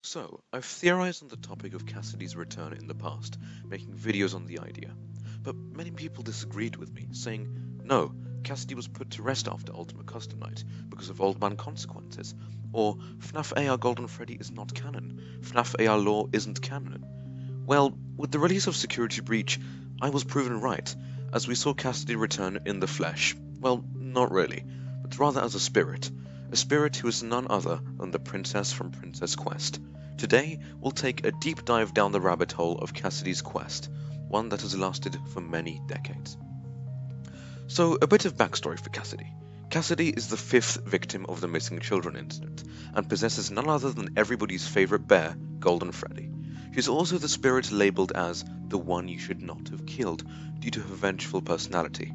So, I've theorized on the topic of Cassidy's return in the past, making videos on the idea. But many people disagreed with me, saying, no, Cassidy was put to rest after Ultimate Custom Night because of Old Man Consequences, or FNAF AR Golden Freddy is not canon, FNAF AR lore isn't canon. Well, with the release of Security Breach, I was proven right, as we saw Cassidy return in the flesh. Well, not really, but rather as a spirit who is none other than the princess from Princess Quest. Today, we'll take a deep dive down the rabbit hole of Cassidys Quest, one that has lasted for many decades. So, a bit of backstory for Cassidy. Cassidy is the fifth victim of the missing children incident, and possesses none other than everybody's favorite bear, Golden Freddy. She's also the spirit labeled as the one you should not have killed, due to her vengeful personality.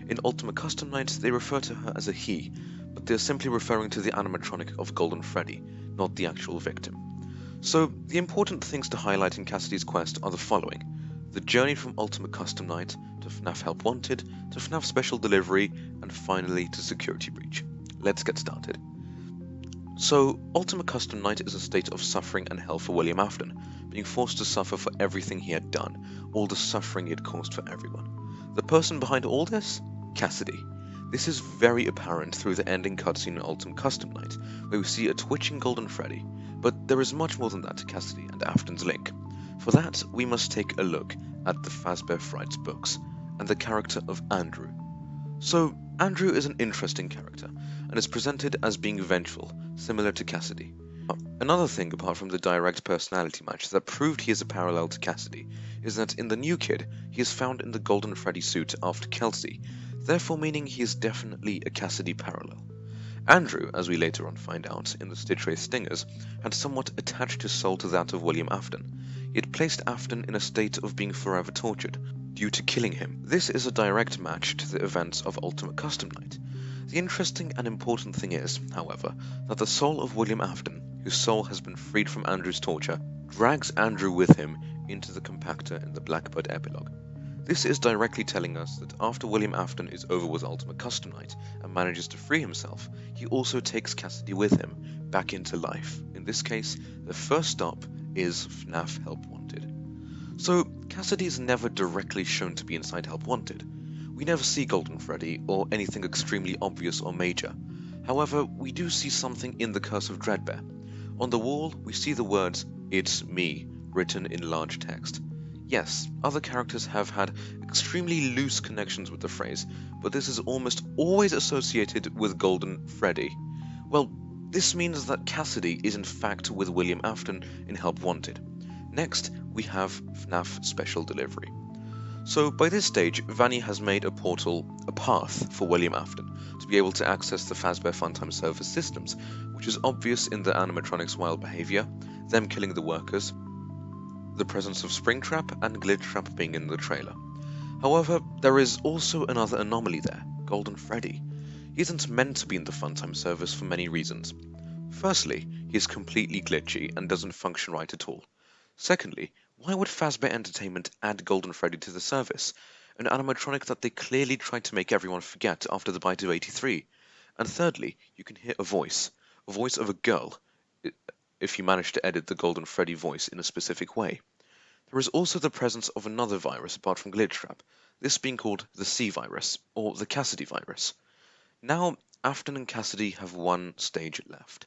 In Ultimate Custom Night, they refer to her as a he, but they're simply referring to the animatronic of Golden Freddy, not the actual victim. So, the important things to highlight in Cassidys Quest are the following: the journey from Ultimate Custom Night to FNAF Help Wanted to FNAF Special Delivery, and finally to Security Breach. Let's get started. So, Ultimate Custom Night is a state of suffering and hell for William Afton, being forced to suffer for everything he had done, all the suffering he had caused for everyone. The person behind all this? Cassidy. This is very apparent through the ending cutscene in Ultimate Custom Night, where we see a twitching Golden Freddy, but there is much more than that to Cassidy and Afton's link. For that, we must take a look at the Fazbear Frights books, and the character of Andrew. So, Andrew is an interesting character, and is presented as being vengeful, similar to Cassidy. Another thing apart from the direct personality match that proved he is a parallel to Cassidy is that in the new kid, he is found in the Golden Freddy suit after Kelsey, therefore meaning he is definitely a Cassidy parallel. Andrew, as we later on find out in the Stitch Ray Stingers, had somewhat attached his soul to that of William Afton. He had placed Afton in a state of being forever tortured, due to killing him. This is a direct match to the events of Ultimate Custom Night. The interesting and important thing is, however, that the soul of William Afton, whose soul has been freed from Andrew's torture, drags Andrew with him into the compactor in the Blackbird epilogue. This is directly telling us that after William Afton is over with Ultimate Custom Night and manages to free himself, he also takes Cassidy with him, back into life. In this case, the first stop is FNAF Help Wanted. So, Cassidy is never directly shown to be inside Help Wanted. We never see Golden Freddy or anything extremely obvious or major. However, we do see something in the Curse of Dreadbear. On the wall, we see the words, "It's me," written in large text. Yes, other characters have had extremely loose connections with the phrase, but this is almost always associated with Golden Freddy. Well, this means that Cassidy is in fact with William Afton in Help Wanted. Next, we have FNAF Special Delivery. So by this stage, Vanny has made a portal, a path for William Afton to be able to access the Fazbear Funtime Service systems, which is obvious in the animatronics' wild behavior, them killing the workers, the presence of Springtrap and Glitchtrap being in the trailer. However, there is also another anomaly there, Golden Freddy. He isn't meant to be in the Funtime service for many reasons. Firstly, he is completely glitchy and doesn't function right at all. Secondly, why would Fazbear Entertainment add Golden Freddy to the service, an animatronic that they clearly tried to make everyone forget after the bite of 83? And thirdly, you can hear a voice of a girl, if you manage to edit the Golden Freddy voice in a specific way. There is also the presence of another virus apart from Glitchtrap, this being called the C virus, or the Cassidy virus. Now, Afton and Cassidy have one stage left.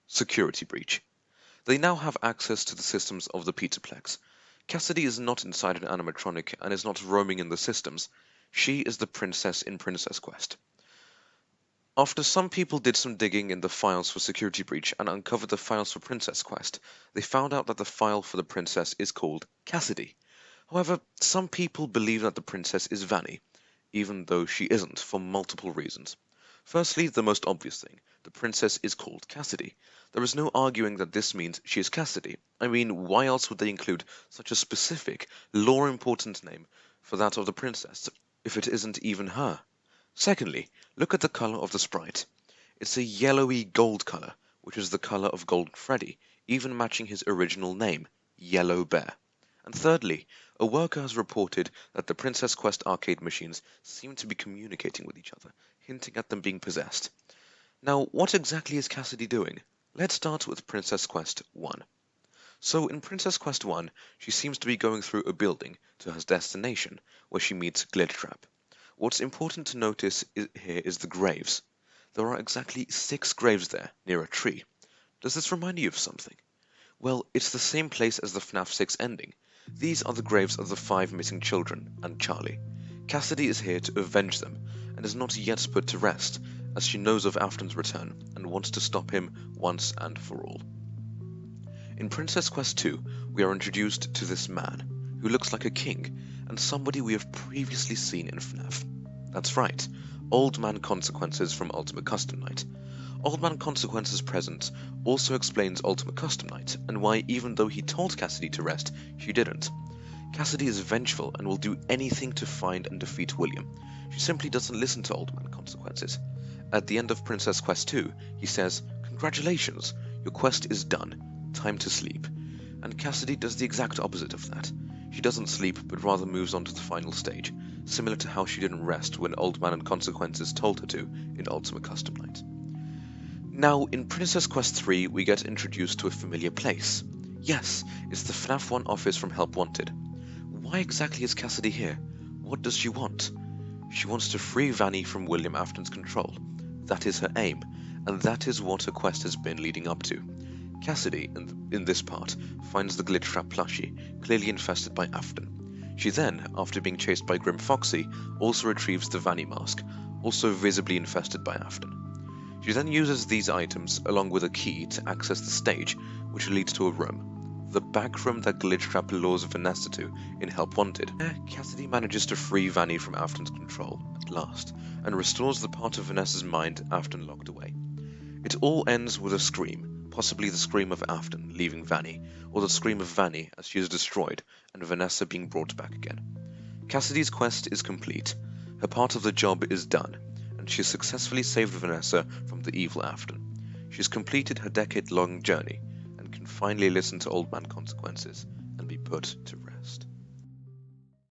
Security Breach. They now have access to the systems of the Pizzaplex. Cassidy is not inside an animatronic and is not roaming in the systems. She is the princess in Princess Quest. After some people did some digging in the files for Security Breach and uncovered the files for Princess Quest, they found out that the file for the princess is called Cassidy. However, some people believe that the princess is Vanny, even though she isn't, for multiple reasons. Firstly, the most obvious thing, the princess is called Cassidy. There is no arguing that this means she is Cassidy. I mean, why else would they include such a specific, lore-important name for that of the princess, if it isn't even her? Secondly, look at the color of the sprite. It's a yellowy gold color, which is the color of Golden Freddy, even matching his original name, Yellow Bear. And thirdly, a worker has reported that the Princess Quest arcade machines seem to be communicating with each other, hinting at them being possessed. Now, what exactly is Cassidy doing? Let's start with Princess Quest 1. So in Princess Quest 1, she seems to be going through a building to her destination, where she meets Glitchtrap. What's important to notice here is the graves. There are exactly 6 graves there, near a tree. Does this remind you of something? Well, it's the same place as the FNAF 6 ending. These are the graves of the 5 missing children, and Charlie. Cassidy is here to avenge them, and is not yet put to rest, as she knows of Afton's return, and wants to stop him once and for all. In Princess Quest 2, we are introduced to this man, who looks like a king, and somebody we have previously seen in FNAF. That's right, Old Man Consequences from Ultimate Custom Night. Old Man Consequences' presence also explains Ultimate Custom Night, and why even though he told Cassidy to rest, she didn't. Cassidy is vengeful and will do anything to find and defeat William. She simply doesn't listen to Old Man Consequences. At the end of Princess Quest 2, he says, "Congratulations, your quest is done. Time to sleep." And Cassidy does the exact opposite of that. She doesn't sleep, but rather moves on to the final stage, similar to how she didn't rest when Old Man and Consequences told her to in Ultimate Custom Night. Now, in Princess Quest 3, we get introduced to a familiar place. Yes, it's the FNAF 1 office from Help Wanted. Why exactly is Cassidy here? What does she want? She wants to free Vanny from William Afton's control. That is her aim, and that is what her quest has been leading up to. Cassidy, in this part, finds the Glitchtrap plushie, clearly infested by Afton. She then, after being chased by Grim Foxy, also retrieves the Vanny mask, also visibly infested by Afton. She then uses these items along with a key to access the stage, which leads to a room. The back room that Glitchtrap lures Vanessa to in Help Wanted. There, Cassidy manages to free Vanny from Afton's control, at last, and restores the part of Vanessa's mind Afton locked away. It all ends with a scream, possibly the scream of Afton leaving Vanny, or the scream of Vanny as she is destroyed and Vanessa being brought back again. Cassidys quest is complete, her part of the job is done, and she has successfully saved Vanessa from the evil Afton. She has completed her decade-long journey, and can finally listen to Old Man Consequences and be put to rest.